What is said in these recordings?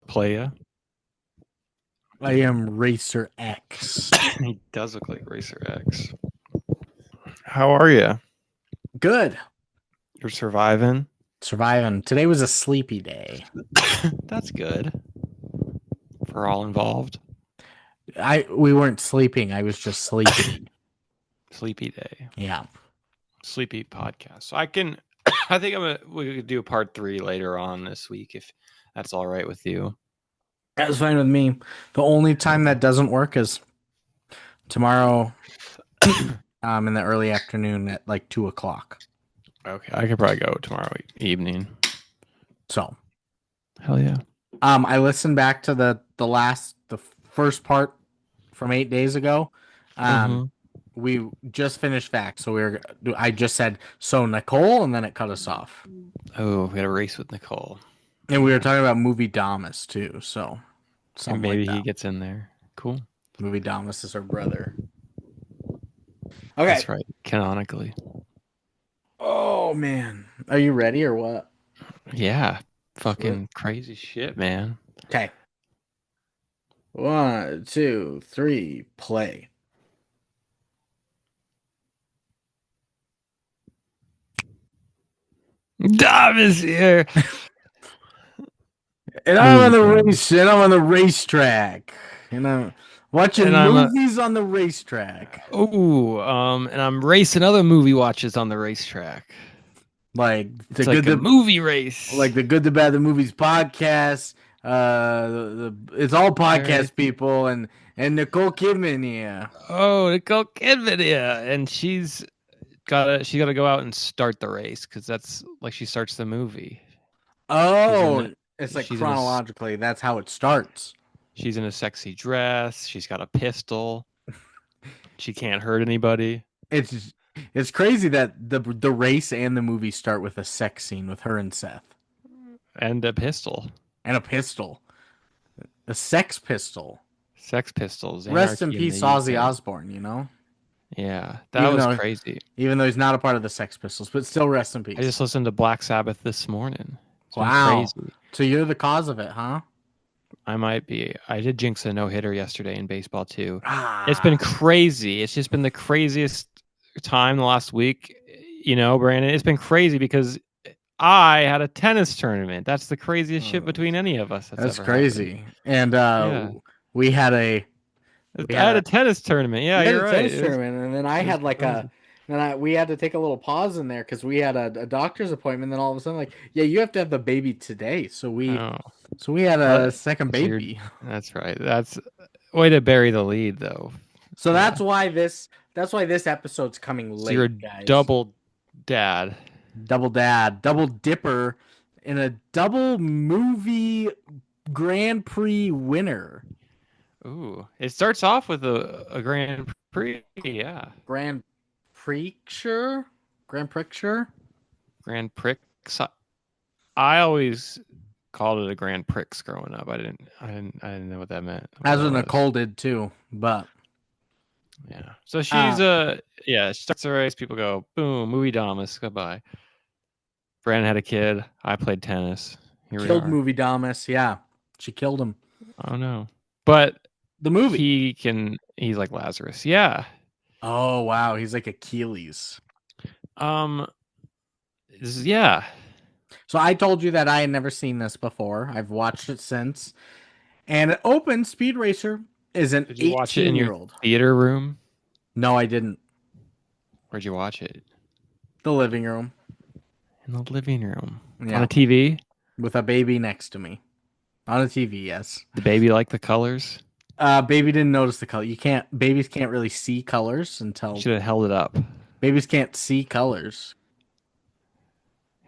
playa. I am Racer X. He does look like Racer X. How are you? Good. You're surviving? Surviving. Today was a sleepy day. That's good for all involved. We weren't sleeping. I was just sleepy. Sleepy day. Yeah. Sleepy podcast. So I think we could do a part 3 later on this week if that's all right with you. That was fine with me. The only time that doesn't work is tomorrow in the early afternoon at like 2:00. Okay, I could probably go tomorrow evening. So Hell yeah. I listened back to the first part from 8 days ago. We just finished facts, so I just said so Nicole, and then it cut us off. Oh, we had a race with Nicole. And we were talking about movie Damas too, so something Maybe like he that. gets in there. Cool. Movie Damas is her brother. Okay. That's right. Canonically. Oh man, are you ready or what? Yeah. Fucking crazy shit, man. Okay. 1, 2, 3, play. Dom is here. And I'm on the race. And I'm on the racetrack. And I'm watching movies on the racetrack. Oh, and I'm racing other movie watches on the racetrack. Like it's like a movie race. Like the Good, the Bad, the Movies podcast. It's all podcast people and Nicole Kidman here. Oh, Nicole Kidman here, and she gotta go out and start the race because that's like she starts the movie. Oh, it's like chronologically. That's how it starts. She's in a sexy dress. She's got a pistol. She can't hurt anybody. It's crazy that the race and the movie start with a sex scene with her and Seth. And a pistol. And a pistol. A sex pistol. Sex pistols. Rest in peace, Ozzy Osbourne, you know? Yeah, that was crazy. Even though he's not a part of the Sex Pistols, but still rest in peace. I just listened to Black Sabbath this morning. Wow. Crazy. So you're the cause of it, huh? I might be. I did jinx a no-hitter yesterday in baseball, too. It's been crazy. It's just been the craziest time the last week, you know, Brandon. It's been crazy because I had a tennis tournament. That's the craziest shit between any of us. That's crazy. Happened. And we had a tennis tournament. Yeah, you're right. Tennis tournament, and then I had like we had to take a little pause in there because we had a doctor's appointment. Then all of a sudden, like, yeah, you have to have the baby today. So we had a second baby. That's right. That's way to bury the lead, though. So that's why this episode's coming late. So you're guys. Double dad, double dipper, in a double movie Grand Prix winner. Ooh, it starts off with a Grand Prix, yeah. Grand Prix. Grand Prix. I always called it a Grand Prix growing up. I didn't know what that meant. That's what Nicole did too, but yeah. So she's she starts the race. People go boom, movie Damas, goodbye. Brandon had a kid. I played tennis. Killed movie Damas. Yeah, she killed him. Oh no, but. The movie. He's like Lazarus. Yeah. Oh, wow. He's like Achilles. Yeah. So I told you that I had never seen this before. I've watched it since. And it opens Speed Racer is an 18-year-old. Did you watch it in your theater room? No, I didn't. Where'd you watch it? The living room. In the living room? Yeah. On a TV? With a baby next to me. On a TV, yes. The baby like the colors? Baby didn't notice the color. Babies can't really see colors until. You should have held it up. Babies can't see colors.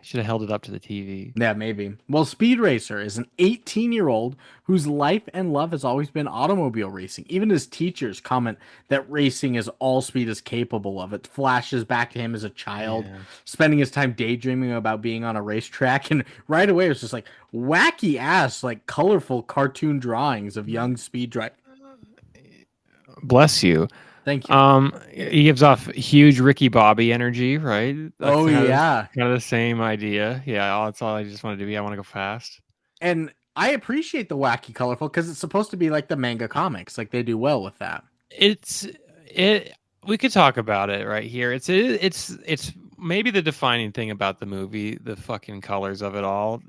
Should have held it up to the TV. Yeah, maybe. Well, Speed Racer is an 18-year-old whose life and love has always been automobile racing. Even his teachers comment that racing is all Speed is capable of. It flashes back to him as a child, spending his time daydreaming about being on a racetrack. And right away, it's just like wacky ass, like colorful cartoon drawings of young Speed drivers. Bless you. Thank you. He gives off huge Ricky Bobby energy, right? That's kind of the same idea. Yeah, that's all I just want to do. I want to go fast. And I appreciate the wacky colorful because it's supposed to be like the manga comics. Like they do well with that. It's it. We could talk about it right here. It's maybe the defining thing about the movie, the fucking colors of it all.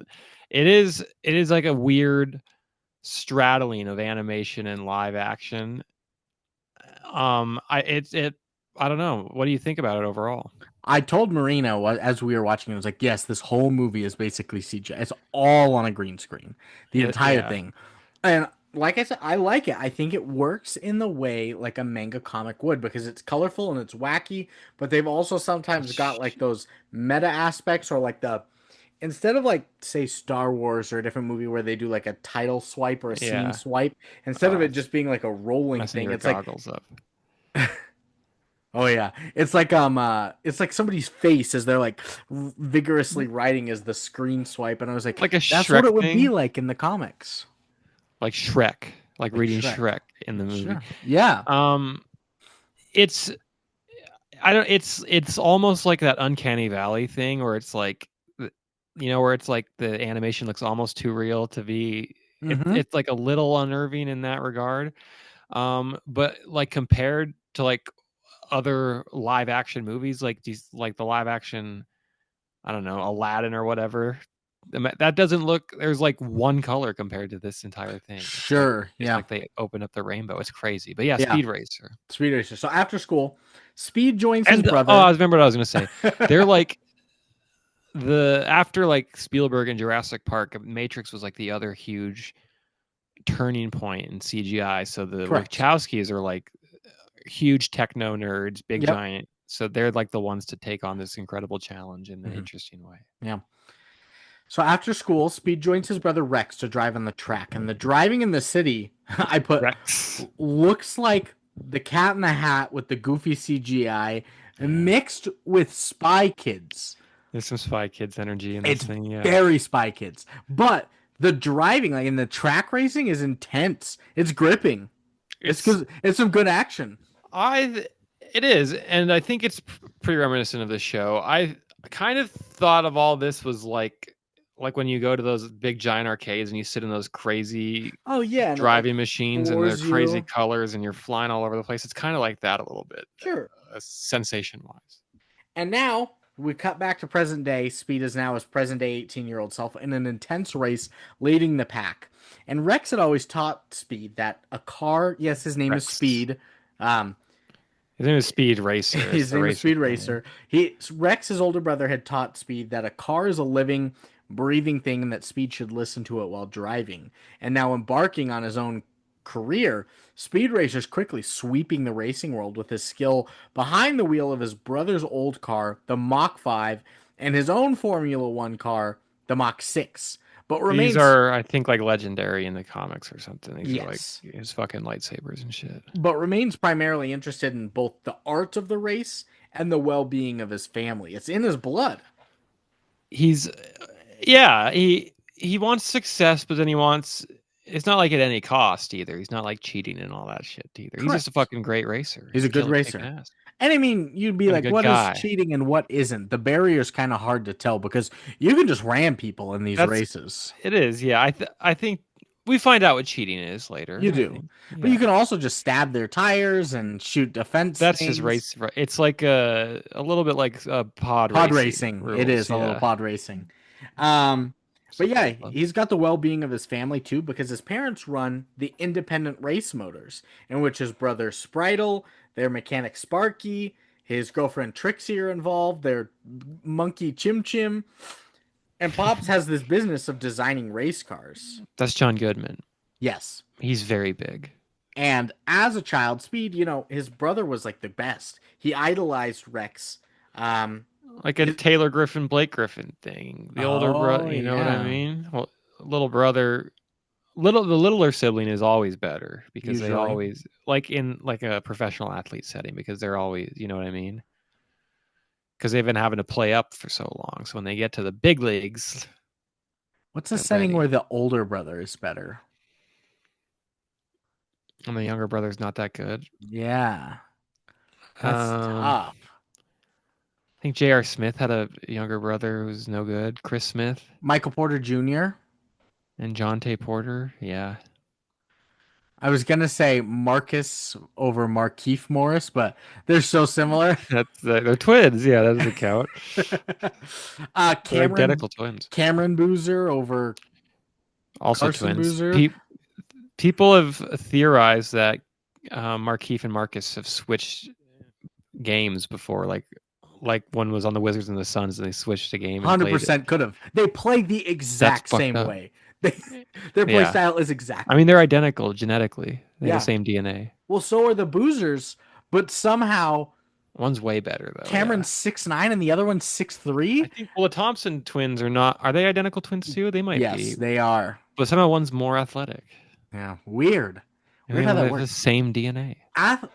It is like a weird straddling of animation and live action. I don't know. What do you think about it overall? I told Marina as we were watching, I was like, yes, this whole movie is basically CGI. It's all on a green screen, the entire Yeah, thing. And like I said, I like it. I think it works in the way like a manga comic would because it's colorful and it's wacky, but they've also sometimes got like those meta aspects or like the instead of like say Star Wars or a different movie where they do like a title swipe or a scene yeah. swipe, instead of it It's just being like a rolling messing thing, your it's like goggles up. oh yeah, it's like somebody's face as they're like vigorously writing as the screen swipe, and I was like, Like a that's what Shrek it would be thing, like in the comics, like Shrek, like like reading Shrek. Shrek in the movie. Sure, yeah. Um, it's I don't. It's almost like that uncanny valley thing where it's like, where it's like the animation looks almost too real to be. Mm-hmm. It's like a little unnerving in that regard. But like compared to like other live action movies, like these, like the live action, I don't know, Aladdin or whatever. That doesn't look. There's like one color compared to this entire thing. Sure, It's yeah, like they open up the rainbow. It's crazy. But yeah, yeah. Speed Racer. Speed Racer. So after school, Speed joins his And I brother. remember what I was gonna say. They're like the after like Spielberg and Jurassic Park, Matrix was like the other huge turning point in CGI. So the Correct. Wachowskis are like huge techno nerds, big Yep. giant. So they're like the ones to take on this incredible challenge in an Hmm. interesting way. Yeah. So after school, Speed joins his brother Rex to drive on the track, and the driving in the city, I put Rex. looks like the Cat in the Hat with the goofy CGI Yeah. mixed with Spy Kids. There's some Spy Kids energy in this It's thing, yeah. very Spy Kids, but the driving, like in the track racing, is intense. It's gripping. It's It's because it's some good action. I it is, and I think it's pretty reminiscent of this show. I kind of thought of all this was like when you go to those big giant arcades and you sit in those crazy Oh yeah, and it like driving machines and they're floors crazy you. colors and you're flying all over the place. It's kind of like that a little bit, Sure. sensation wise. And now we cut back to present day. Speed is now his present day 18-year-old self in an intense race leading the pack. And Rex had always taught Speed that a car, yes, his name is Rex. Speed. Um, His name is Speed Racer. It's his the name is racer Speed thing. Racer. Rex, his older brother, had taught Speed that a car is a living, breathing thing and that Speed should listen to it while driving. And now embarking on his own career, Speed Racer's quickly sweeping the racing world with his skill behind the wheel of his brother's old car, the Mach 5, and his own Formula One car, the Mach 6. But These remains, are, I think, like legendary in the comics or something. These are like yes, his fucking lightsabers and shit. but remains primarily interested in both the art of the race and the well being of his family. It's in his blood. He's yeah, he wants success, but then he wants it's not like at any cost either. He's not like cheating and all that shit either. He's just a Correct. fucking great racer. He's He's a good kicking racer. ass And I mean, you'd be and a like, good what is guy. cheating and what isn't? The barrier's kind of hard to tell because you can just ram people in these That's races. it is. Yeah, I think we find out what cheating is later. You I do. think. But Yeah. you can also just stab their tires and shoot defense That's just things. race. It's like a little bit like pod Pod racing racing. It rules. is a little Yeah. pod racing. Um, but Football yeah, club. he's got the well being of his family too because his parents run the independent race motors, in which his brother Spritel, their mechanic Sparky, his girlfriend Trixie are involved, their monkey Chim Chim, and Pops has this business of designing race cars. That's John Goodman. Yes. He's very big. And as a child, Speed, his brother was like the best. He idolized Rex. Um, Like a his, Taylor Griffin, Blake Griffin thing. The older oh, brother, you know what I yeah. mean? Well, little brother, the littler sibling is always better because they Usually. always like in like a professional athlete setting because they're always, you know what I mean? Because they've been having to play up for so long. So when they get to the big leagues, What's a they're setting where ready. the older brother is better? And the younger brother's not that good. Yeah, that's Um, tough. I think J.R. Smith had a younger brother who's no good. Chris Smith. Michael Porter Jr. And John Tay Porter, yeah. I was gonna say Marcus over Markeith Morris, but they're so similar. They're twins. Yeah, that doesn't count. They're Cameron identical twins. Cameron Boozer over Also Carson twins. Boozer. People have theorized that Markeith and Marcus have switched games before, like one was on the Wizards and the Suns, and they switched the game and played it. 100% could have. They play the That's exact fucked same up. way. They, their play Yeah, style is I mean exactly they're the same. identical genetically. They have the Yeah. same DNA. Well, so are the Boozers, but somehow One's way better though. Yeah, Cameron's 6'9" and the other one's I 6'3". think. Well, the Thompson twins are not. Are they identical twins too? They might Yes, be, they are. but somehow one's more athletic. Yeah, weird. And Weird how they that have the works. same DNA.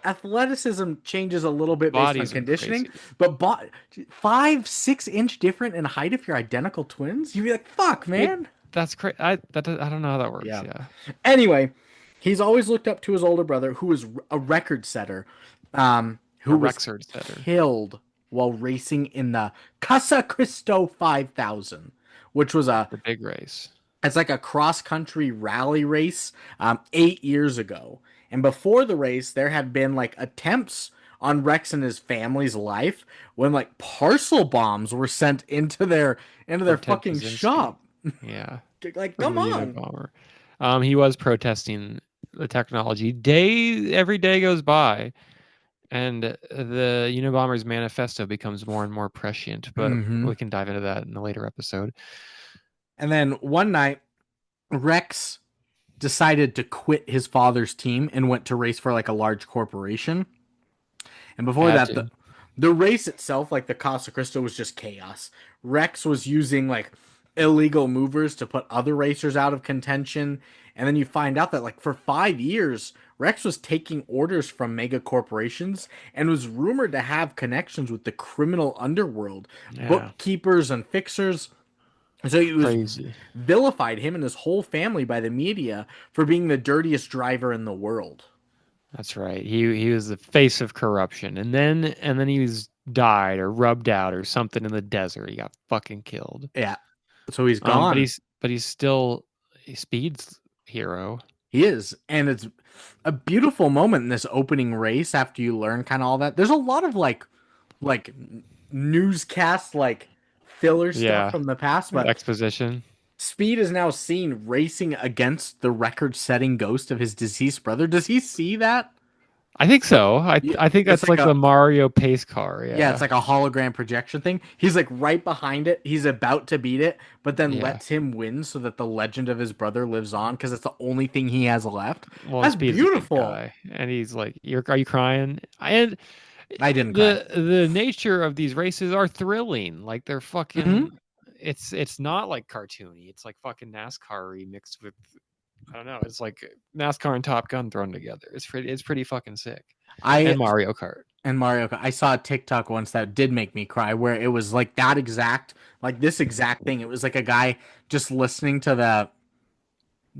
Athleticism changes a little bit based on Bodies are conditioning, crazy. but 5, 6 inch different in height if you're identical twins. You'd be like, "Fuck, It man." that's crazy. I don't know how that works. Yeah. Yeah, Anyway, he's always looked up to his older brother, who was a record setter, a who was Rexard setter. killed while racing in the Casa Cristo 5000, which was a The big race. it's like a cross country rally race 8 years ago. And before the race, there had been like attempts on Rex and his family's life when like parcel bombs were sent into For their Ted fucking Kaczynski. shop. Yeah, Like, for the come on. Unabomber. He was protesting the technology. Every day goes by, and the Unabomber's manifesto becomes more and more prescient. But Hmm. we can dive into that in a later episode. And then one night, Rex decided to quit his father's team and went to race for like a large corporation. And before Had that, to. the race itself, like the Casa Cristo, was just chaos. Rex was using like illegal movers to put other racers out of contention. And then you find out that like for 5 years, Rex was taking orders from mega corporations and was rumored to have connections with the criminal underworld, Yeah, bookkeepers and fixers. So it was crazy. vilified him and his whole family by the media for being the dirtiest driver in the world. That's right. He was the face of corruption, and then he was died or rubbed out or something in the desert. He got fucking killed. Yeah. So he's But gone. he's still Speed's hero. He is. And it's a beautiful moment in this opening race after you learn kind of all that. There's a lot of like newscast like filler stuff Yeah, from the past, but exposition. Speed is now seen racing against the record-setting ghost of his deceased brother. Does he see that? I think so. Yeah, I think it's that's like like a the Mario pace car. yeah, it's Yeah, like a hologram projection thing. He's like right behind it. He's about to beat it, but then yeah. lets him win so that the legend of his brother lives on because it's the only thing he has left. Well, and That's Speed's a big beautiful. guy, and he's like, are you crying?" And I didn't cry. the nature of these races are thrilling. Like they're Hmm. fucking. It's not like cartoony. It's like fucking NASCAR remixed with, I don't know. It's like NASCAR and Top Gun thrown together. It's pretty fucking sick. I And Mario Kart. and Mario. I saw a TikTok once that did make me cry, where it was like that exact, like this exact thing. It was like a guy just listening to the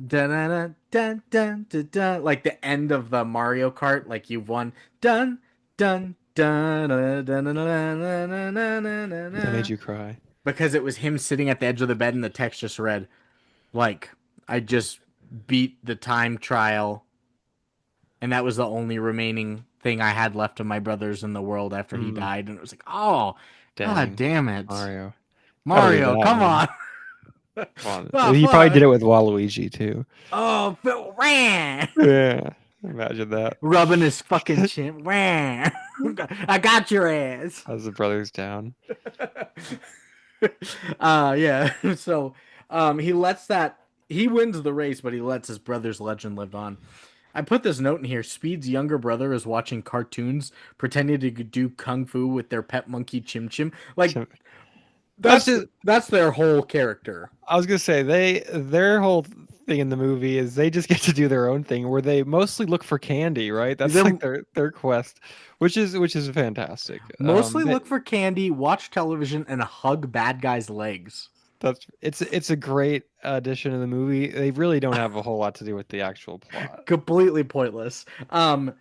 dun dun dun dun dun dun, like the end of the Mario Kart, like you've won dun dun dun dun dun dun dun dun dun dun That made dun, you cry. because it was him sitting at the edge of the bed and the text just read like I just beat the time trial and that was the only remaining thing I had left of my brothers in the world after he Mm, died. And it was like, oh, god dang, damn it, Mario. Gotta read Mario, that, come man. on. Come Oh on. He probably did fuck. it with Waluigi too. Oh, Phil ran. Yeah. Imagine that. Rubbing his fucking chin. Ran. I got your ass. As the brothers down. Yeah. So, he lets that he wins the race, but he lets his brother's legend live on. I put this note in here. Speed's younger brother is watching cartoons, pretending to do kung fu with their pet monkey Chim Chim. Like So that's that's just that's their whole character. I was gonna say their whole thing in the movie is they just get to do their own thing where they mostly look for candy, right? That's They like their quest, which is fantastic. mostly look for candy, watch television, and hug bad guys' legs. That's it's a great addition to the movie. They really don't have a whole lot to do with the actual plot. Completely pointless.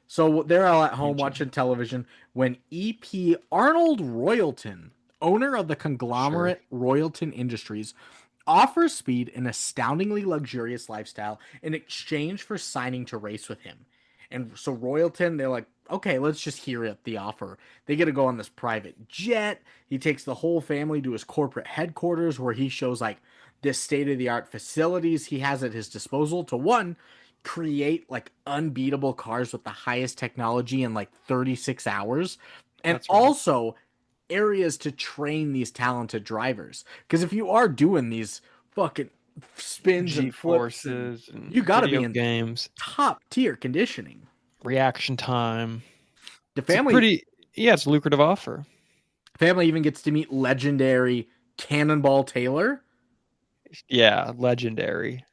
So they're all at home Huge. watching television when EP Arnold Royalton, owner of the Sure. conglomerate Royalton Industries, offers Speed an astoundingly luxurious lifestyle in exchange for signing to race with him. And so Royalton, they're like, okay, let's just hear it, the offer. They get to go on this private jet. He takes the whole family to his corporate headquarters where he shows like this state of the art facilities he has at his disposal to one, create like unbeatable cars with the highest technology in like 36 hours, and That's right. also areas to train these talented drivers. Because if you are doing these fucking spins G and flips, and forces you and got to be video in games, top tier conditioning. reaction time. The It's a family pretty, yeah, it's a lucrative offer. family even gets to meet legendary Cannonball Taylor, Yeah, legendary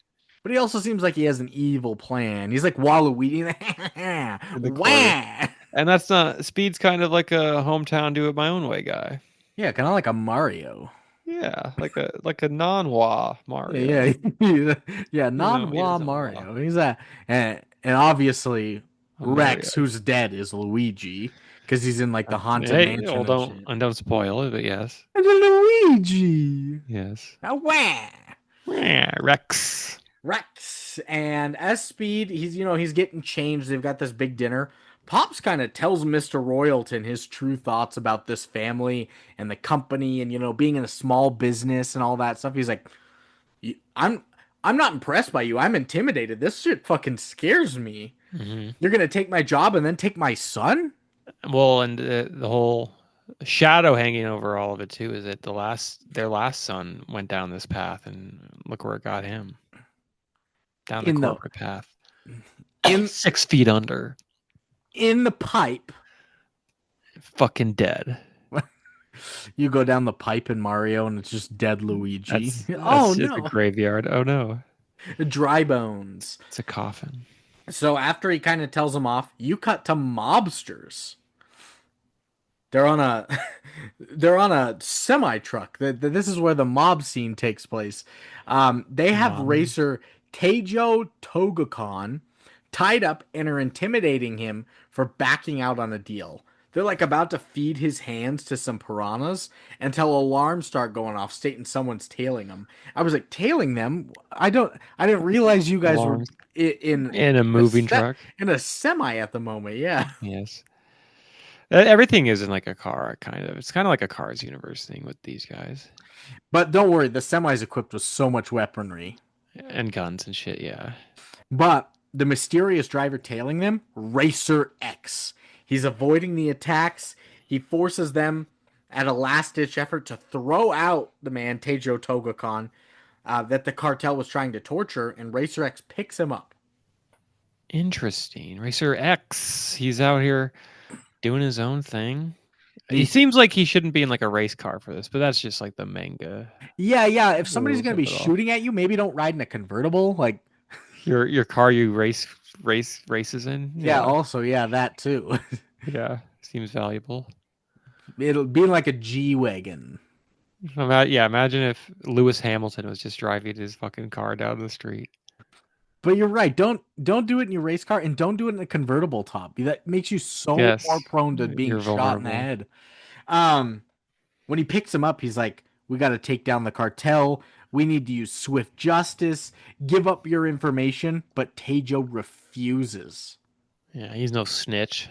but he also seems like he has an evil plan. He's like Waluigi. in the corner. Wah! And that's not Speed's kind of like a hometown do it my own way guy. Yeah, kind of like a Mario. Yeah, like a non-wa Yeah, Mario. yeah, yeah. He Non-Wa doesn't wa Mario. He's a and obviously a Mario. Rex, who's dead, is Luigi because he's in like the haunted Hey, well, mansion and shit. don't spoil it, but yes, And Luigi. yes. Ah, wah! Yeah, Rex. Rex and S Speed, he's getting changed. They've got this big dinner. Pops kind of tells Mr. Royalton his true thoughts about this family and the company and being in a small business and all that stuff. He's like, I'm I'm not impressed by you. I'm intimidated. This shit fucking scares me. Hmm. You're gonna take my job and then take my son? Well, and the whole shadow hanging over all of it too is that their last son went down this path, and look where it got him, down the In the corporate path, in 6 feet under, in the pipe. fucking dead. You go down the pipe in Mario and it's just dead Luigi. Oh That's just a no. graveyard. Oh no, Dry bones. it's a coffin. So after he kind of tells him off, you cut to mobsters. They're on a they're on a semi truck. This is where the mob scene takes place. They have Mom. racer Teijo Togakon tied up and are intimidating him for backing out on a deal. They're like about to feed his hands to some piranhas until alarms start going off stating someone's tailing them. I was like, tailing them? I didn't realize you guys were Alarms in in a moving truck. in a semi at the moment. Yeah. Yes. Everything is in like a car, kind of. It's kind of like a Cars universe thing with these guys But don't worry, the semi's equipped with so much weaponry. and guns and shit. Yeah. But the mysterious driver tailing them, Racer X. He's avoiding the attacks. He forces them at a last ditch effort to throw out the man, Tejo Togakon, that the cartel was trying to torture, and Racer X picks him up. Interesting. Racer X. He's out here doing his own thing. He He's, seems like he shouldn't be in like a race car for this, but that's just like the manga yeah. If somebody's rules going to of be it all. shooting at you, maybe don't ride in a convertible. Like, Your car you races in. yeah, Yeah. also, yeah, that too. Yeah. Seems valuable. It'll be like a G Wagon. Yeah, imagine if Lewis Hamilton was just driving his fucking car down the street. But you're right. Don't do it in your race car, and don't do it in a convertible top. That makes you so more Yes, prone to being you're shot in the vulnerable. head. Um, when he picks him up, he's like, "We got to take down the cartel. We need to use swift justice. Give up your information." But Tejo refuses, Yeah, he's no snitch.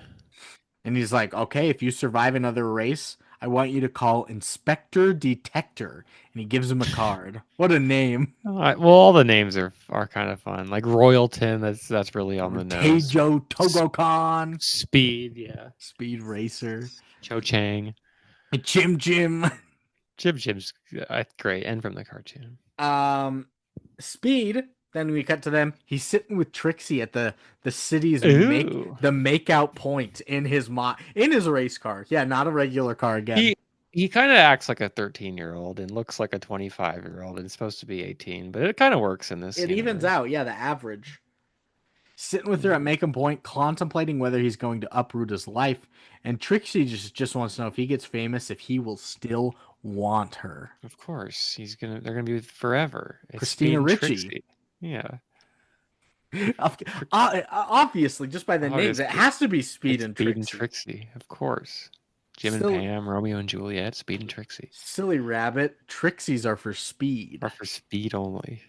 and he's like, "Okay, if you survive another race, I want you to call Inspector Detector." And he gives him a card. What a name! Well, all the names are kind of fun. Like Royalton, that's really on the nose. Tejo S- Togokon, Speed, yeah. Speed Racer, Cho Chang. Chim Chim. Jim Jim's great, and from the cartoon. Um, Speed. Then we cut to them. He's sitting with Trixie at the city's Ooh. makeout point in his race car. Yeah, not a regular car again. He he kind of acts like a 13-year-old and looks like a 25-year-old and it's supposed to be 18, but it kind of works in this It evens universe. out. Yeah, the average. Sitting with her at Yeah. Macon Point, contemplating whether he's going to uproot his life, and Trixie just wants to know if he gets famous, if he will still want her. Of course, they're gonna be forever. It's Speed Christina and Ricci. Trixie. Yeah. Obviously, just by the names, it Obviously. has to be Speed It's and Speed and Trixie. Trixie, of course. Jim and Silly, Pam, Romeo and Juliet, Speed and Trixie. silly rabbit. Trixies are for speed. Or for speed only.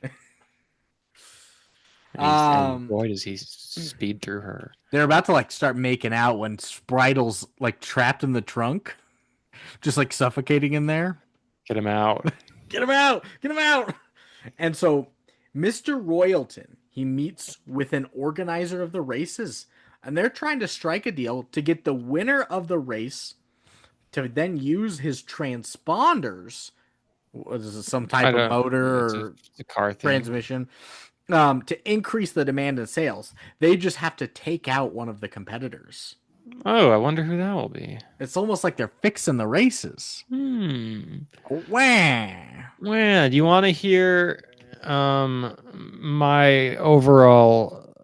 And Um, boy does he speed through her. they're about to like start making out when Spritel's like trapped in the trunk, just like suffocating in there. Get him out. Get him out! Get him out! And so Mr. Royalton, he meets with an organizer of the races, and they're trying to strike a deal to get the winner of the race to then use his transponders. What is it, some I type of don't motor or it's a car thing. transmission, to increase the demand and sales. They just have to take out one of the competitors. Oh, I wonder who that will be. It's almost like they're fixing the races. Hmm. Wah! Well, do you want to hear my overall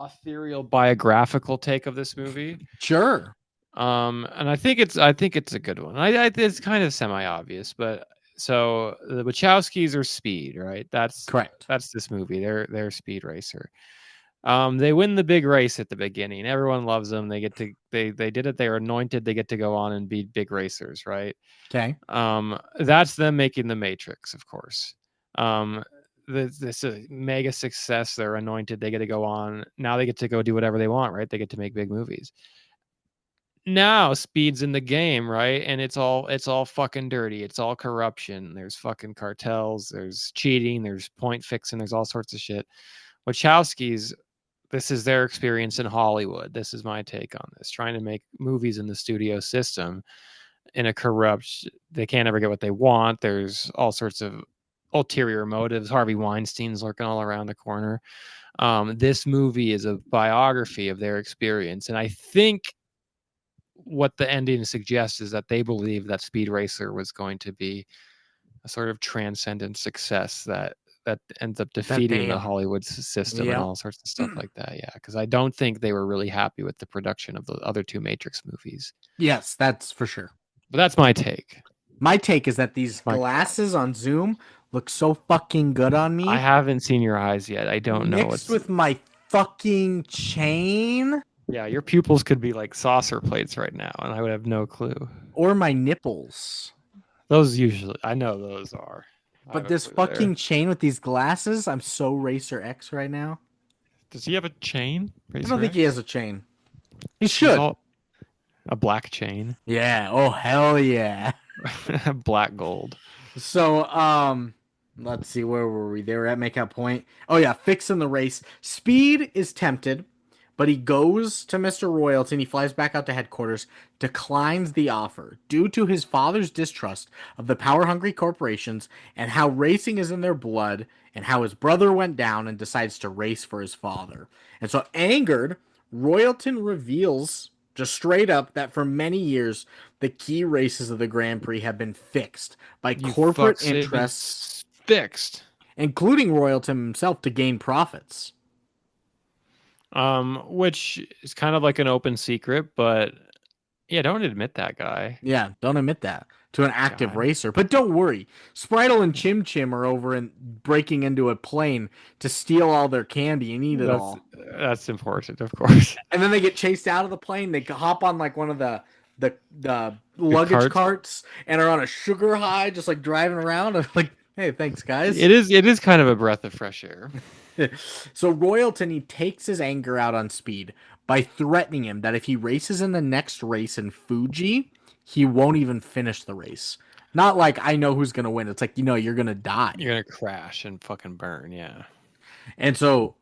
ethereal biographical take of this movie? Sure. And I think it's a good one. It's kind of semi-obvious, but so the Wachowskis are speed, right? Correct. That's this movie. They're a speed racer. They win the big race at the beginning. Everyone loves them. They did it. They were anointed. They get to go on and be big racers, right? Okay. That's them making the Matrix, of course. Um, this a mega success. They're anointed. They get to go on. Now they get to go do whatever they want, right? They get to make big movies. Now speed's in the game, right? And it's all fucking dirty. It's all corruption. There's fucking cartels. There's cheating. There's point fixing. There's all sorts of shit. Wachowski's this is their experience in Hollywood. This is my take on this. Trying to make movies in the studio system in a corrupt, they can't ever get what they want. There's all sorts of ulterior motives. Harvey Weinstein's lurking all around the corner. This movie is a biography of their experience. And I think what the ending suggests is that they believe that Speed Racer was going to be a sort of transcendent success that ends up That defeating they the Hollywood system and Yep. all sorts of stuff like that. Yeah, because I don't think they were really happy with the production of the other two Matrix movies. Yes, that's for sure. But that's my take. My take is that these My, glasses on Zoom look so fucking good on I me, haven't seen your eyes yet. I don't know mixed what's. with my fucking chain Yeah, your pupils could be like saucer plates right now, and I would have no clue. or my nipples. Those usually, I know those are. I have But a this clue there. fucking chain with these glasses, I'm so Racer X right now. Does he have a chain, I don't Racer think he has X? a chain. He He's should. all a black chain, Yeah. Oh hell yeah. black gold. So let's see, where were we? They were at makeout point. Oh yeah, fixing the race. Speed is tempted, but he goes to Mr. Royalton. He flies back out to headquarters, declines the offer due to his father's distrust of the power-hungry corporations and how racing is in their blood and how his brother went down, and decides to race for his father. And so angered, Royalton reveals just straight up that for many years the key races of the Grand Prix have been fixed by You corporate fucks, they've been interests, fixed. including Royalton himself, to gain profits. Which is kind of like an open secret, but yeah, don't admit that Yeah, don't admit that to an active guy. racer. But don't worry, Spritel and Chim Chim are over and breaking into a plane to steal all their candy and eat it That's all. that's important, of course. And then they get chased out of the plane. They hop on like one of the The luggage carts. carts and are on a sugar high, just like driving around. I'm like, hey, thanks guys. It is kind of a breath of fresh air. So Royalton, he takes his anger out on Speed by threatening him that if he races in the next race in Fuji, he won't even finish the race. Not like I know who's gonna win. It's like you're gonna die. You're gonna crash and fucking burn, yeah. And so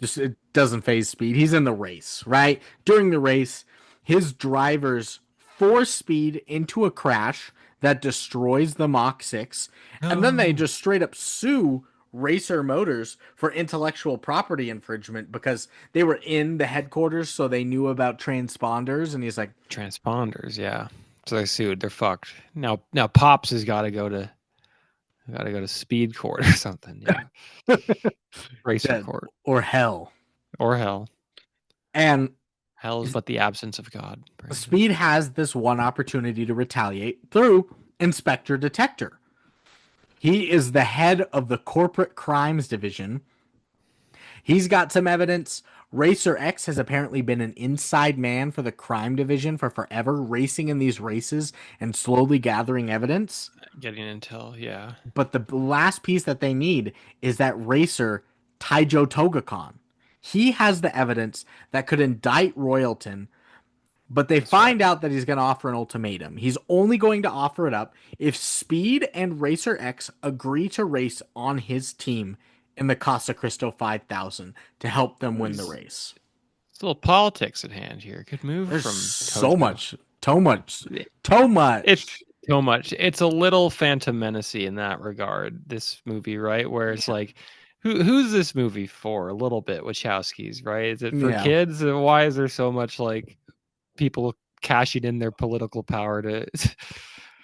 just it doesn't phase Speed. He's in the race, right? During the race, his drivers force Speed into a crash that destroys the Mach 6, and then they No. just straight up sue Racer Motors for intellectual property infringement because they were in the headquarters, so they knew about transponders. And he's like, Transponders, yeah. So they sued. They're fucked. Now Pops has got to go to speed court or something, yeah. Racer dead court. or hell. Or hell. And Hell is but the absence of God, Brandon. Speed has this one opportunity to retaliate through Inspector Detector. He is the head of the corporate crimes division. He's got some evidence. Racer X has apparently been an inside man for the crime division for forever, racing in these races and slowly gathering evidence. Getting intel, yeah. But the last piece that they need is that racer Taijo Togakan. He has the evidence that could indict Royalton, but they That's right. find out that he's going to offer an ultimatum. He's only going to offer it up if Speed and Racer X agree to race on his team in the Casa Cristo 5000 to help them win the There's race. a little politics at hand here. Good move There's from so Tojo. much, so much, so It's much. so much. It's a little Phantom Menace in that regard, this movie, right? Where it's Yeah, like, who's this movie for? A little bit Wachowskis, right? Is it for yeah. kids? Why is there so much like people cashing in their political power to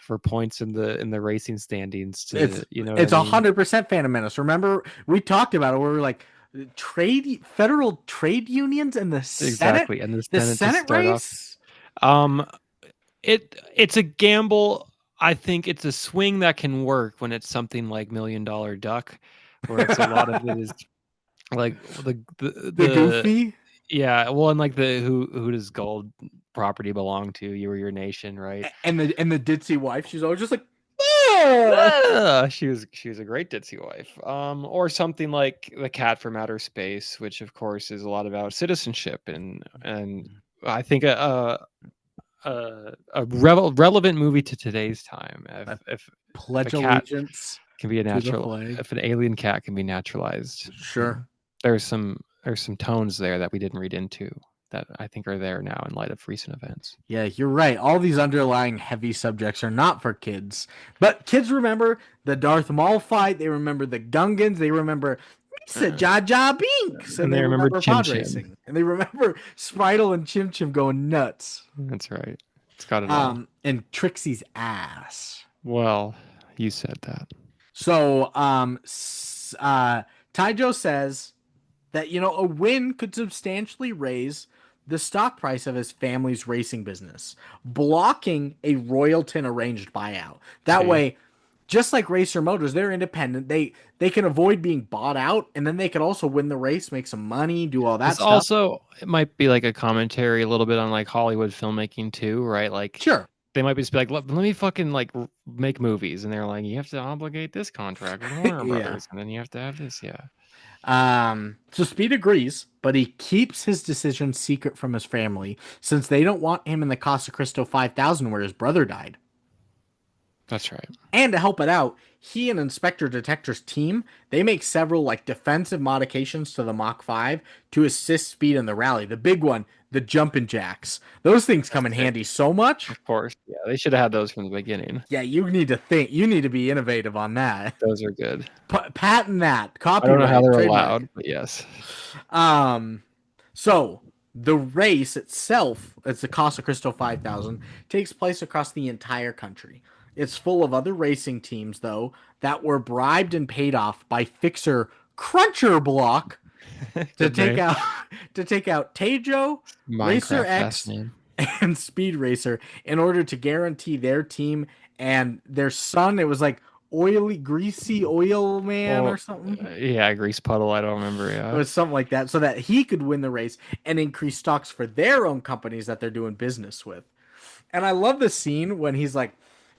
for points in the racing standings It's to, you know what I it's mean? 100% Phantom Menace. Remember, we talked about it where we were like federal trade unions and Exactly. And the the Senate to Senate start off. race. Um it's a gamble. I think it's a swing that can work when it's something like Million Dollar Duck, where it's a lot of it is like The the Goofy yeah, well, and like the who does gold property belong to? You or your nation, right? and the ditzy wife. She's always just like, yeah. She was a great ditzy wife. Or something like The Cat from Outer Space, which of course is a lot about citizenship and I think relevant movie to today's time. I If a pledge cat allegiance can be a to the natural, flag. if an alien cat can be naturalized, Sure. there's some tones there that we didn't read into that I think are there now in light of recent events. Yeah, you're right. All these underlying heavy subjects are not for kids. But kids remember the Darth Maul fight. They remember the Gungans. They remember Misa Uh, Jar Jar Binks. and And they they remember remember Chim pod Chim. racing. And they remember Spritle and Chim Chim going nuts. That's right. It's got it all. And Trixie's ass. Well, you said that. So, Taijo says that, a win could substantially raise the stock price of his family's racing business, blocking a Royalton arranged buyout. That See, way, just like Racer Motors, they're independent. They can avoid being bought out, and then they can also win the race, make some money, do all that this stuff. also it might be like a commentary a little bit on like Hollywood filmmaking too, right? Like Sure. they might just be like, let me fucking like make movies, and they're like, you have to obligate this contract with Warner Yeah. Brothers, and then you have to have this, yeah. So Speed agrees, but he keeps his decision secret from his family since they don't want him in the Casa Cristo 5000 where his brother died. That's right. And to help it out, he and Inspector Detector's team, they make several like defensive modifications to the Mach 5 to assist Speed in the rally. The big one, the jumping jacks. Those things come That's in it. handy so much. Of course, yeah. They should have had those from the beginning. Yeah, you need to think. You need to be innovative on that. Those are good. Patent that. I don't know how Copyright, they're trademark. allowed, but yes. Um so the race itself, it's the Casa Cristo 5000, takes place across the entire country. It's full of other racing teams, though, that were bribed and paid off by fixer Cruncher Block to Good take name. out to take out Tejo, Racer Minecraft best X, name. and Speed Racer in order to guarantee their team and their son. It was like oily, greasy oil man or Well, something. yeah, Grease Puddle. I don't remember. It Yeah, was something like that, so that he could win the race and increase stocks for their own companies that they're doing business with. And I love the scene when he's like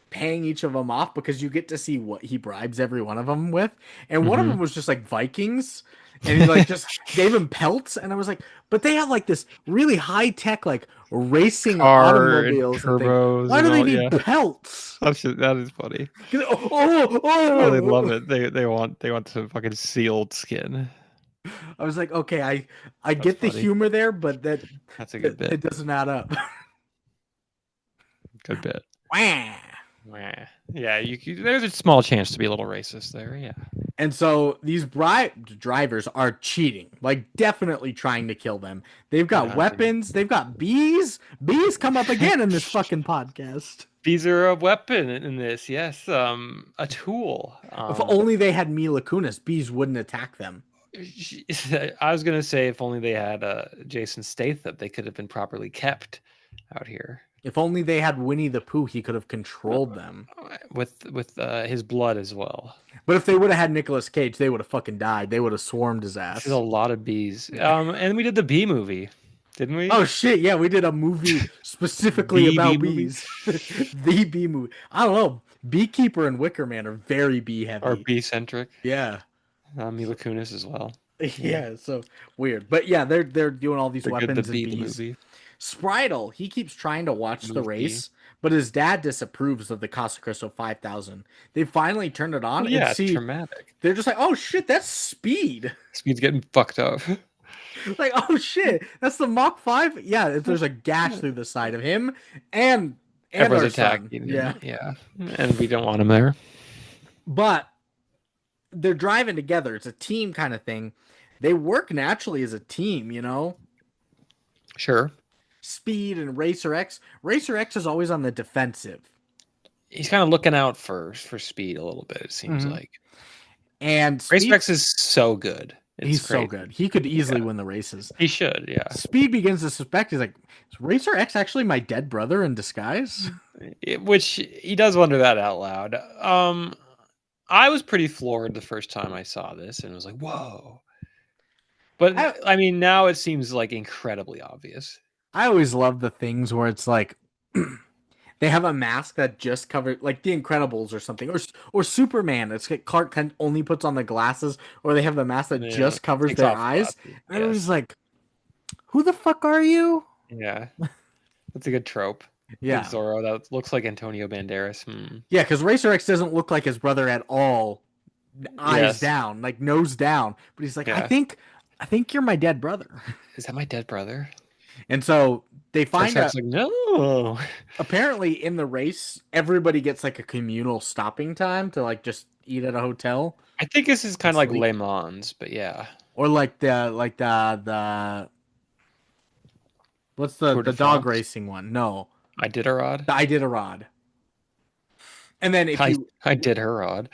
paying each of them off because you get to see what he bribes every one of them with. And one of mm-hmm. them was just like Vikings, and he like just gave him pelts. And I was like, but they have like this really high tech like racing Car and automobiles and things. turbos Why and do they all. need Yeah, pelts? that is funny. Oh, they love Oh. it. They want some fucking sealed skin. I was like, okay, I That's get the funny. humor there, but that, That's a good that bit. it doesn't add up. Good bit. Wah. Yeah, there's a small chance to be a little racist there. Yeah. And so these drivers are cheating, like definitely trying to kill them. They've got weapons, they've got bees. Bees come up again in this fucking podcast. These are a weapon in this. Yes, a tool. If only they had Mila Kunis, bees wouldn't attack them. I was gonna say if only they had Jason Statham, they could have been properly kept out here. If only they had Winnie the Pooh, he could have controlled them. with his blood as well. But if they would have had Nicolas Cage, they would have fucking died. They would have swarmed his This is a ass. lot of bees. And we did the bee movie, didn't we? Oh shit, yeah, we did a movie specifically Bee about movie bees. The bee movie. I don't know. Beekeeper and Wicker Man are very bee or heavy. bee centric. Yeah. Mila Kunis as well. Yeah, Yeah, so weird. But yeah, they're doing all these the weapons and bee bees. movie. Spritel, he keeps trying to watch the Move bee. race, but his dad disapproves of the Casa Cristo 5000. They finally turn it on Well, and yeah, it's see traumatic. they're just like, "Oh shit, that's speed." Speed's getting fucked up. Like, "Oh shit, that's the Mach 5?" Yeah, there's a gash through the side of him and Everyone's our son. attacking Yeah. him. Yeah, and we don't want him there. But they're driving together. It's a team kind of thing. They work naturally as a team, you know? Sure, Speed and Racer X. Racer X is always on the defensive. he's kind of looking out for Speed a little bit. It seems Hmm. like And Speed, Racex is so good. It's he's so crazy. good. He could easily Yeah, win the races. he should. Yeah, Speed begins to suspect. He's like, is Racer X actually my dead brother in disguise? Which he does wonder that out loud. I was pretty floored the first time I saw this and was like, "Whoa!" But I, I mean, now it seems like incredibly obvious. I always love the things where it's like they have a mask that just covers, like the Incredibles or something, or Superman. It's like Clark Kent only puts on the glasses, or they have the mask that Yeah, just covers takes their off eyes. glasses. And everybody's Yes, like, "Who the fuck are you?" yeah, that's a good trope. Big Yeah, Zorro that looks like Antonio Banderas. Hmm. yeah, because Racer X doesn't look like his brother at all. Eyes Yes, down, like nose down. But he's like, yeah. I think you're my dead brother. Is that my dead brother? And so they find Rex's out like, no. apparently in the race, everybody gets like a communal stopping time to like just eat at a hotel I think this is and kind of like sleep. Le Mans, but yeah, Or like the what's Tour de the dog France. racing one? No. I did a rod. The Iditarod. And then if I you I did her rod.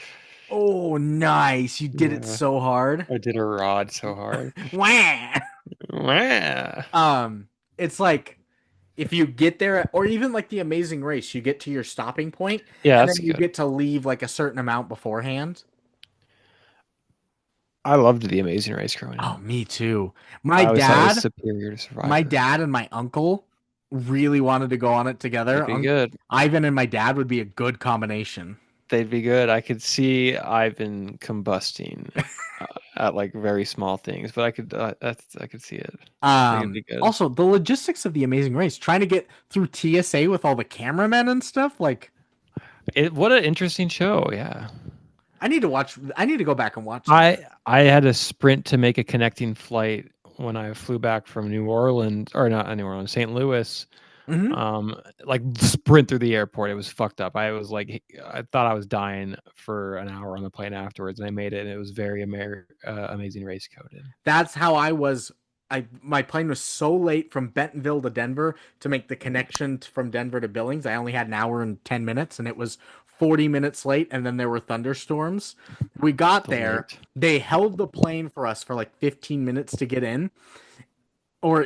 oh nice, you did it Yeah, so hard. I did her rod so hard. Wah! Wah. It's like if you get there, or even like the Amazing Race, you get to your stopping point, Yeah, and that's then you good. get to leave like a certain amount beforehand. I loved the Amazing Race growing Oh, up. me too. I always thought it was superior to Survivor. And my uncle really wanted to go on it They'd together. be good. Ivan and my dad would be a good combination. They'd be good. I could see Ivan combusting at like very small things, but I could see it. I think it'd be good. Also, the logistics of the Amazing Race, trying to get through TSA with all the cameramen and stuff. Like, What an interesting show. Yeah. I need to watch. I need to go back and watch I that. I had a sprint to make a connecting flight when I flew back from New Orleans, or not New Orleans, St. Louis. Hmm. Like sprint through the airport. It was fucked up. I was like, I thought I was dying for an hour on the plane afterwards, and I made it, and it was very amazing race coded. That's how I was. My plane was so late from Bentonville to Denver to make the connection from Denver to Billings. I only had an hour and 10 minutes, and it was 40 minutes late. And then there were thunderstorms. We got So there. late. They held the plane for us for like 15 minutes to get in, or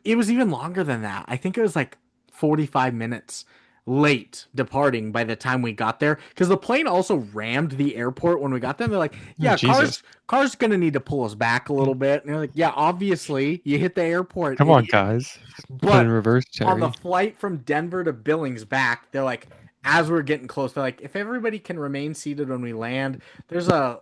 it was even longer than that. I think it was like 45 minutes late departing by the time we got there because the plane also rammed the airport when we got there. They're like, Oh, yeah, Jesus. car's gonna need to pull us back a little bit. And they're like, yeah, obviously you hit the airport, Come on, idiot. guys. Put in But reverse, on the Terry. flight from Denver to Billings back, they're like, as we're getting close, they're like, if everybody can remain seated when we land, there's a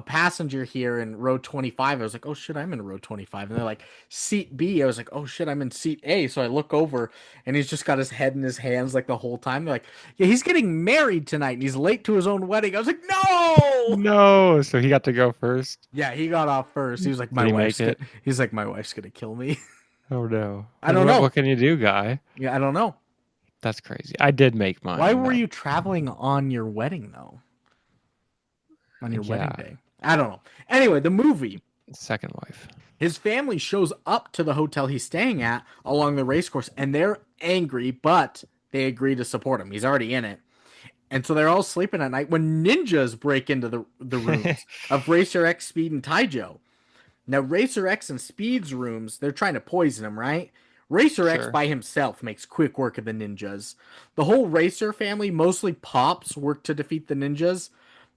passenger here in row 25. I was like, oh shit, I'm in row 25. And they're like, seat B. I was like, oh shit, I'm in seat A. So I look over and he's just got his head in his hands like the whole time. They're like, yeah, he's getting married tonight and he's late to his own wedding. I was like, no. No. So he got to go first. Yeah, he got off first. He was like, Did he make it? my wife's gonna kill me. Oh no. I don't know. What can you do, guy? Yeah, I don't know. That's crazy. I did make Why mine were though. you traveling on your wedding though? On your wedding Yeah. day? I don't know. Anyway, the movie. Second wife. His family shows up to the hotel he's staying at along the racecourse, and they're angry, but they agree to support him. He's already in it. And so they're all sleeping at night when ninjas break into the rooms of Racer X, Speed, and Taijo. Now, Racer X and Speed's rooms, they're trying to poison him, right? Racer X Sure. by himself makes quick work of the ninjas. The whole Racer family, mostly Pops, worked to defeat the ninjas,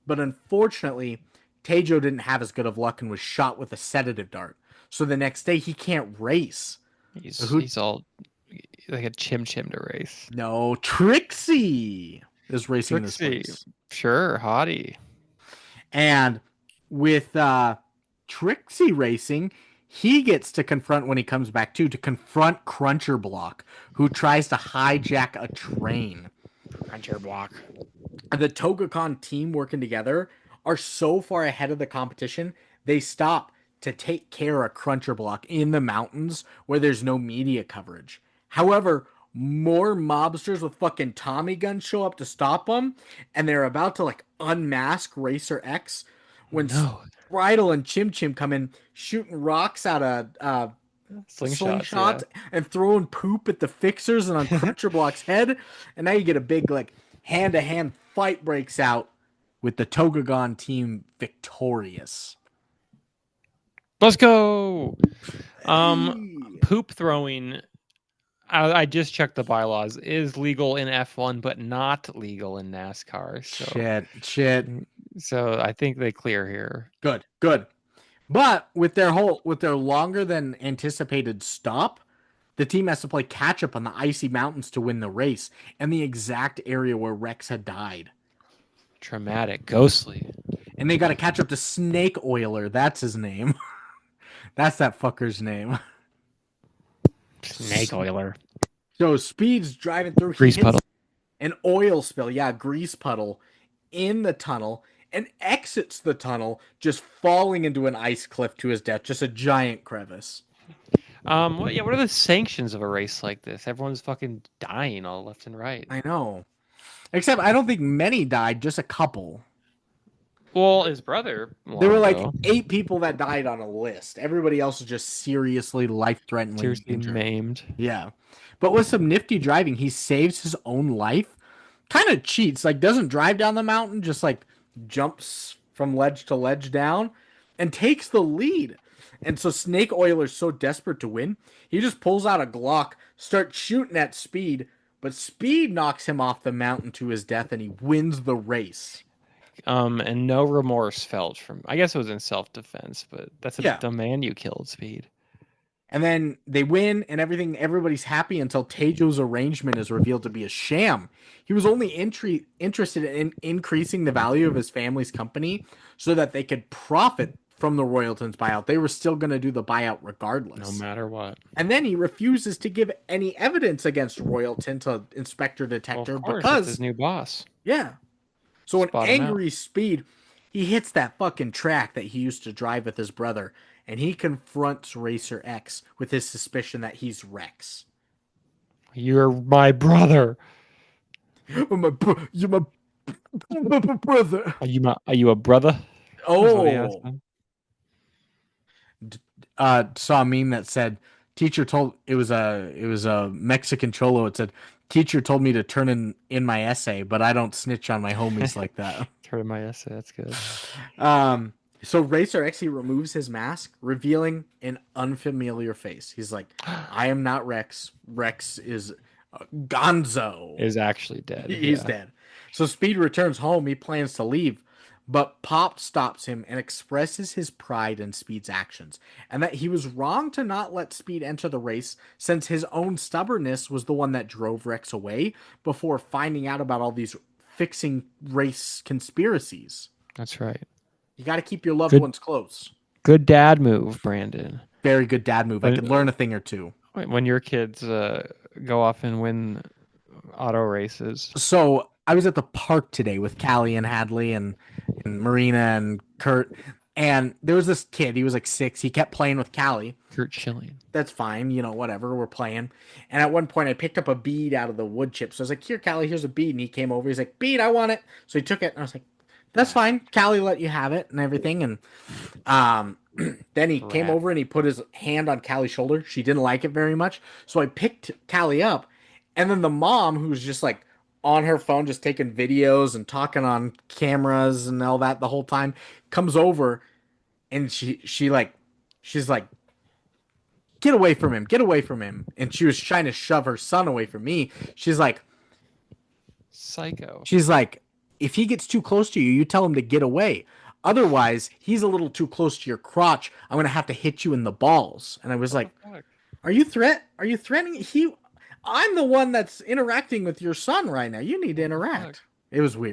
but unfortunately, Tejo didn't have as good of luck and was shot with a sedative dart. So the next day he can't race. So He's who? he's all like a chim chim to race. No, Trixie is racing in this Trixie, place. sure, hottie. And with Trixie racing, he gets to confront when he comes back too, to confront Cruncher Block, who tries to hijack a train. Cruncher block. The Togakon team working together are so far ahead of the competition, they stop to take care of Cruncher Block in the mountains where there's no media coverage. However, more mobsters with fucking Tommy guns show up to stop them, and they're about to like unmask Racer X Oh when no. Bridle and Chim Chim come in shooting rocks out of Slingshots, slingshot yeah. and throwing poop at the fixers and on Cruncher Block's head. And now you get a big like hand to hand fight breaks out with the Togagon team victorious. Let's go. Um, Hey. Poop throwing. I just checked the bylaws. Is legal in F1, but not legal in NASCAR. Shit. So I think they clear here. Good, good. But with their longer than anticipated stop, the team has to play catch up on the icy mountains to win the race and the exact area where Rex had died. Traumatic, ghostly. And they got to catch up to Snake Oiler. That's his name. That's that fucker's name. Snake oiler. So Speed's driving through. He Grease hits puddle. an oil spill, yeah, grease puddle in the tunnel and exits the tunnel, just falling into an ice cliff to his death. Just a giant crevice. What are the sanctions of a race like this? Everyone's fucking dying all left and right. I know. Except I don't think many died, just a couple. Well, his brother There long were like ago. 8 people that died on a list. Everybody else is just seriously life threateningly Seriously injured. maimed. Yeah. But with some nifty driving, he saves his own life. Kind of cheats, like doesn't drive down the mountain, just like jumps from ledge to ledge down and takes the lead. And so Snake Oiler's so desperate to win, he just pulls out a Glock, starts shooting at Speed, but Speed knocks him off the mountain to his death and he wins the race. And no remorse felt from. I guess it was in self-defense, but that's Yeah. the man you killed, Speed. And then they win and everything, everybody's happy until Tejo's arrangement is revealed to be a sham. He was only interested in increasing the value of his family's company so that they could profit from the Royalton's buyout. They were still going to do the buyout No regardless. matter what. And then he refuses to give any evidence against Royalton to Inspector Well, of Detector course, it's his because, new boss. yeah. So an Spot him out. angry Speed, he hits that fucking track that he used to drive with his brother, and he confronts Racer X with his suspicion that he's Rex. You're my brother. You're my brother. Are you a brother? That's what he asked Oh, him. saw a meme that said teacher told it was a Mexican cholo. It said teacher told me to turn in my essay, but I don't snitch on my homies like that. Turn my essay. That's good. Um, so Racer X, he removes his mask, revealing an unfamiliar face. He's like, I am not Rex. Rex is Gonzo. Is actually dead. He's Yeah. dead. So Speed returns home. He plans to leave, but Pop stops him and expresses his pride in Speed's actions and that he was wrong to not let Speed enter the race since his own stubbornness was the one that drove Rex away before finding out about all these fixing race conspiracies. That's right. You got to keep your loved Good ones close. good dad move, Brandon. Very good dad move. I When could learn a thing or two. when your kids go off and win auto races. So I was at the park today with Callie and Hadley and Marina and Kurt. And there was this kid, he was like 6. He kept playing with Callie. Kurt Schilling. That's fine, whatever, we're playing. And at one point I picked up a bead out of the wood chip. So I was like, here, Callie, here's a bead. And he came over, he's like, bead, I want it. So he took it and I was like, that's fine. Callie let you have it and everything. And then he came Rat. over and he put his hand on Callie's shoulder. She didn't like it very much. So I picked Callie up. And then the mom, who's just like on her phone, just taking videos and talking on cameras and all that the whole time, comes over and she's like, get away from him, get away from him. And she was trying to shove her son away from me. Psycho. She's like, if he gets too close to you, you tell him to get away. Otherwise, he's a little too close to your crotch. I'm gonna have to hit you in the balls. And I was What the like, fuck? Are you threatening? I'm the one that's interacting with your son right now. You need to What the fuck? interact. It was weird.